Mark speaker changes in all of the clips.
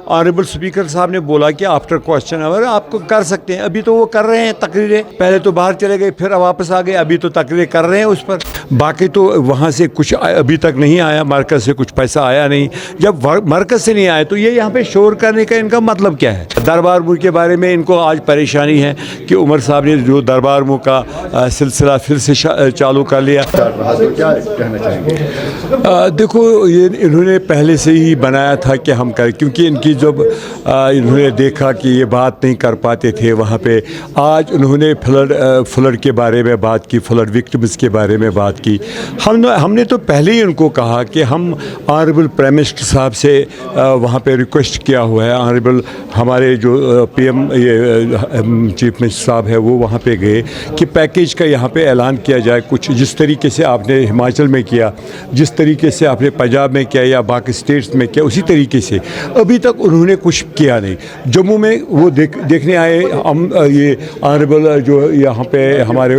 Speaker 1: Honourable speaker साहब ने बोला कि आफ्टर क्वेश्चन आवर आपको कर सकते हैं। अभी तो वो कर रहे हैं तकरीरें, पहले तो बाहर चले गए फिर वापस आ गए, अभी तो तकरीरें कर रहे हैं उस पर। बाकी तो वहाँ से कुछ अभी तक नहीं आया, मरकज़ से कुछ पैसा आया नहीं। जब मरकज़ से नहीं आया तो ये यहाँ पे शोर करने का इनका मतलब क्या है? दरबार मुँह के बारे में इनको आज परेशानी है कि उमर साहब ने जो दरबार मुँह का सिलसिला फिर से चालू कर लिया।
Speaker 2: क्या कहना चाहेंगे?
Speaker 1: देखो, ये इन्होंने पहले से ही बनाया था कि हम करें, क्योंकि इनकी जब इन्होंने देखा कि ये बात नहीं कर पाते थे वहाँ पे, आज उन्होंने फ्लड के बारे में बात की, फ्लड विक्टिम्स के बारे में बात की। हमने तो पहले ही उनको कहा कि हम ऑनरेबल प्राइम मिनिस्टर साहब से वहाँ पे रिक्वेस्ट किया हुआ है। ऑनरेबल हमारे जो PM चीफ मिनिस्टर साहब है वो वहाँ पे गए कि पैकेज का यहाँ पे ऐलान किया जाए, कुछ जिस तरीके से आपने हिमाचल में किया, जिस तरीके से आपने पंजाब में किया या बाकी स्टेट्स में किया, उसी तरीके से। अभी तक उन्होंने कुछ किया नहीं। जम्मू में वो देखने आए, हम ये ऑनरेबल जो यहाँ पे हमारे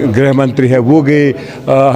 Speaker 1: गृह मंत्री हैं वो गए,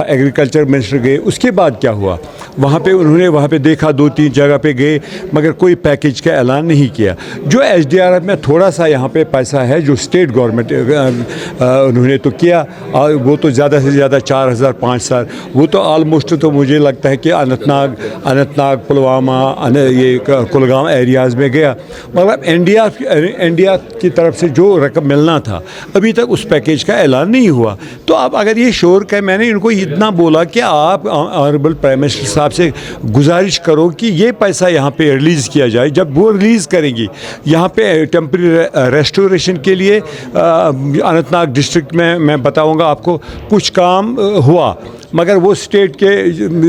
Speaker 1: एग्रीकल्चर मिनिस्टर गए। उसके बाद क्या हुआ? वहाँ पे उन्होंने वहाँ पे देखा, 2-3 जगह पे गए, मगर कोई पैकेज का ऐलान नहीं किया। जो SDRF में थोड़ा सा यहाँ पे पैसा है जो स्टेट गवर्नमेंट उन्होंने तो किया, और वो तो ज़्यादा से ज़्यादा 4,000-5,000, वो तो आलमोस्ट तो मुझे लगता है कि अनंतनाग पुलवामा ये कुलगाम एरियाज़ में गया। मतलब इंडिया की तरफ से जो रकम मिलना था अभी तक उस पैकेज का ऐलान नहीं हुआ। तो अब अगर ये शोर का, मैंने इनको इतना बोला कि आप ऑनरेबल प्राइम मिनिस्टर साहब से गुजारिश करो कि ये पैसा यहाँ पे रिलीज़ किया जाए। जब वो रिलीज़ करेंगी यहाँ पे टेम्प्रेरी रेस्टोरेशन के लिए अनंतनाग डिस्ट्रिक्ट में मैं बताऊँगा आपको कुछ काम हुआ, मगर वो स्टेट के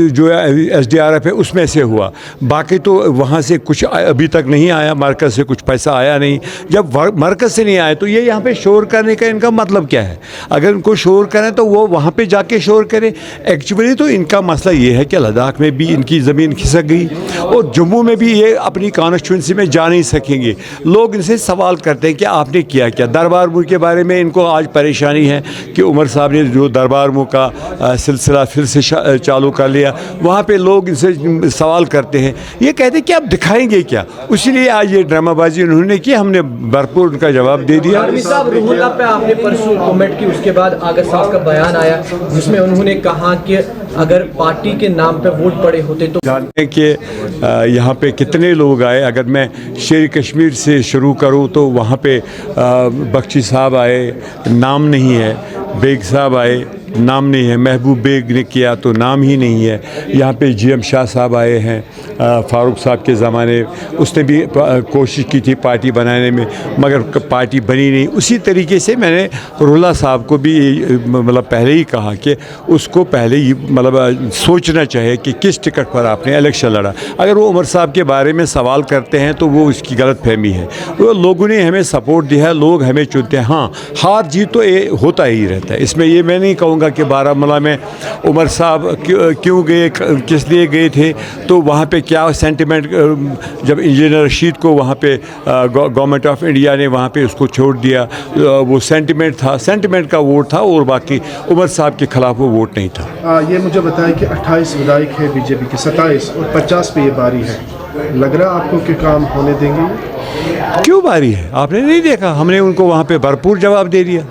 Speaker 1: जो SDRF है उसमें से हुआ। बाकी तो वहाँ से कुछ अभी तक नहीं आया, मरकज़ से कुछ पैसा आया नहीं। जब मरकज़ से नहीं आया तो ये यहाँ पे शोर करने का इनका मतलब क्या है? अगर इनको शोर करें तो वो वहाँ पे जाके शोर करें। एक्चुअली तो इनका मसला ये है कि लद्दाख में भी इनकी ज़मीन खिसक गई और जम्मू में भी ये अपनी कॉन्स्टिट्यूंसी में जा नहीं सकेंगे। लोग इनसे सवाल करते हैं कि आपने किया क्या? दरबार मुँह के बारे में इनको आज परेशानी है कि उमर साहब ने जो दरबार मुँह का सिलसिला फिर से चालू कर लिया। वहाँ पे लोग इनसे सवाल करते हैं, ये कहते हैं कि आप दिखाएंगे क्या? इसीलिए आज ये ड्रामाबाजी उन्होंने की, हमने भरपूर उनका जवाब दे दिया।
Speaker 3: साहब, रूहुल्लाह पे आपने परसों कमेंट की, उसके बाद आगा साहब का बयान आया जिसमें उन्होंने कहा कि अगर पार्टी के नाम पे वोट पड़े होते तो
Speaker 1: जानते हैं कि यहाँ पे कितने लोग आए। अगर मैं शेर कश्मीर से शुरू करूँ तो वहाँ पे बख्शी साहब आए, नाम नहीं है। बेग साहब आए, नाम नहीं है। महबूब बेग ने किया तो नाम ही नहीं है। यहाँ पे GM शाह साहब आए हैं, फारूक साहब के ज़माने, उसने भी कोशिश की थी पार्टी बनाने में, मगर पार्टी बनी नहीं। उसी तरीके से मैंने रूहुल्लाह साहब को भी मतलब पहले ही कहा कि उसको पहले ही मतलब सोचना चाहिए कि किस टिकट पर आपने इलेक्शन लड़ा। अगर वो उमर साहब के बारे में सवाल करते हैं तो वो उसकी गलत फहमी है। वो लोगों ने हमें सपोर्ट दिया है, लोग हमें चुनते हैं। हाँ, हार जीत तो ये होता ही रहता है, इसमें ये मैं नहीं कहूँगा कि बारामूला में उमर साहब क्यों गए, किस लिए गए थे, तो वहाँ पे क्या सेंटिमेंट, जब इंजीनियर रशीद को वहाँ पे गवर्नमेंट ऑफ इंडिया ने वहाँ पे उसको छोड़ दिया, वो सेंटिमेंट था, सेंटिमेंट का वोट था, और बाकी उमर साहब के खिलाफ वो वोट नहीं था।
Speaker 2: ये मुझे बताएं कि 28 विधायक है बीजेपी के, 27 और 50 पे ये बारी है। लग रहा है आपको कि काम होने देंगे?
Speaker 1: क्यों बारी है? आपने नहीं देखा? हमने उनको वहाँ पे भरपूर जवाब दे दिया,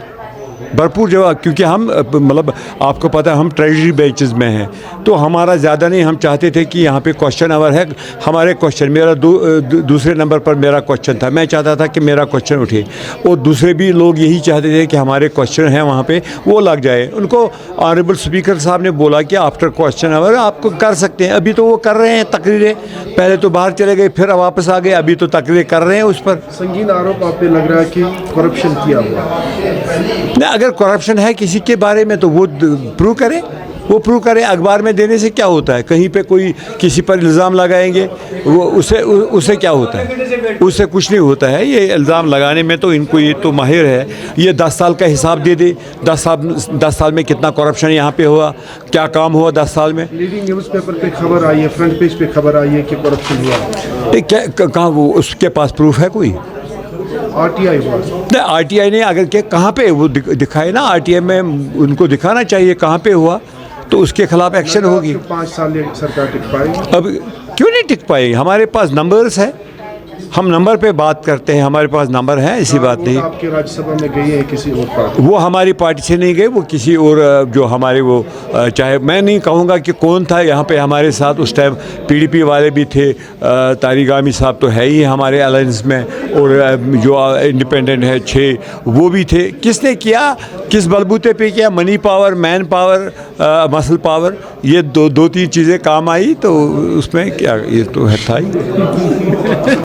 Speaker 1: भरपूर जवाब। क्योंकि हम मतलब आपको पता है हम ट्रेजरी बेंचेस में हैं, तो हमारा ज़्यादा नहीं। हम चाहते थे कि यहाँ पे क्वेश्चन आवर है, हमारे क्वेश्चन, मेरा दूसरे नंबर पर मेरा क्वेश्चन था, मैं चाहता था कि मेरा क्वेश्चन उठे, और दूसरे भी लोग यही चाहते थे कि हमारे क्वेश्चन हैं वहाँ पे वो लग जाए। उनको ऑनरेबल स्पीकर साहब ने बोला कि आफ्टर क्वेश्चन आवर आपको कर सकते हैं। अभी तो वो कर रहे हैं तकरीरें, पहले तो बाहर चले गए फिर वापस आ गए, अभी तो तकरीरें कर रहे हैं उस पर।
Speaker 2: संगीन आरोप आप पे लग रहा है कि करप्शन किया हुआ।
Speaker 1: अगर करप्शन है किसी के बारे में तो वो प्रूव करे, वो प्रूव करे। अखबार में देने से क्या होता है? कहीं पे कोई किसी पर इल्ज़ाम लगाएंगे, वो उससे क्या होता है? उससे कुछ नहीं होता है। ये इल्ज़ाम लगाने में तो इनको ये तो माहिर है। ये 10 साल का हिसाब दे दे, 10 साल में कितना करप्शन यहाँ पे हुआ, क्या काम हुआ 10 साल में।
Speaker 2: लीडिंग न्यूज़पेपर पे खबर आई है, फ्रंट पेज पे खबर आई है कि करप्शन हुआ।
Speaker 1: क्या कहाँ वो उसके पास प्रूफ है कोई?
Speaker 2: RTI हुआ
Speaker 1: नहीं, RTI ने अगर क्या कहाँ पे वो दिखाए ना, RTI में उनको दिखाना चाहिए कहाँ पे हुआ, तो उसके खिलाफ एक्शन होगी।
Speaker 2: 5 साल ये सरकार टिक पाएगी?
Speaker 1: अब क्यों नहीं टिक पाएगी? हमारे पास नंबर्स है, हम नंबर पे बात करते हैं, हमारे पास नंबर है, ऐसी बात नहीं।
Speaker 2: आपके राज्यसभा में गई है किसी और पार्टी?
Speaker 1: वो हमारी पार्टी से नहीं गए, वो किसी और जो हमारे वो चाहे मैं नहीं कहूँगा कि कौन था यहाँ पे हमारे साथ उस टाइम, पीडीपी वाले भी थे, तारिक आमी साहब तो है ही हमारे अलायंस में, और जो इंडिपेंडेंट है 6 वो भी थे। किसने किया, किस बलबूते पे किया? Money power, man power, muscle power, ये दो तीन चीज़ें काम आई, तो उसमें क्या, ये तो है था ही।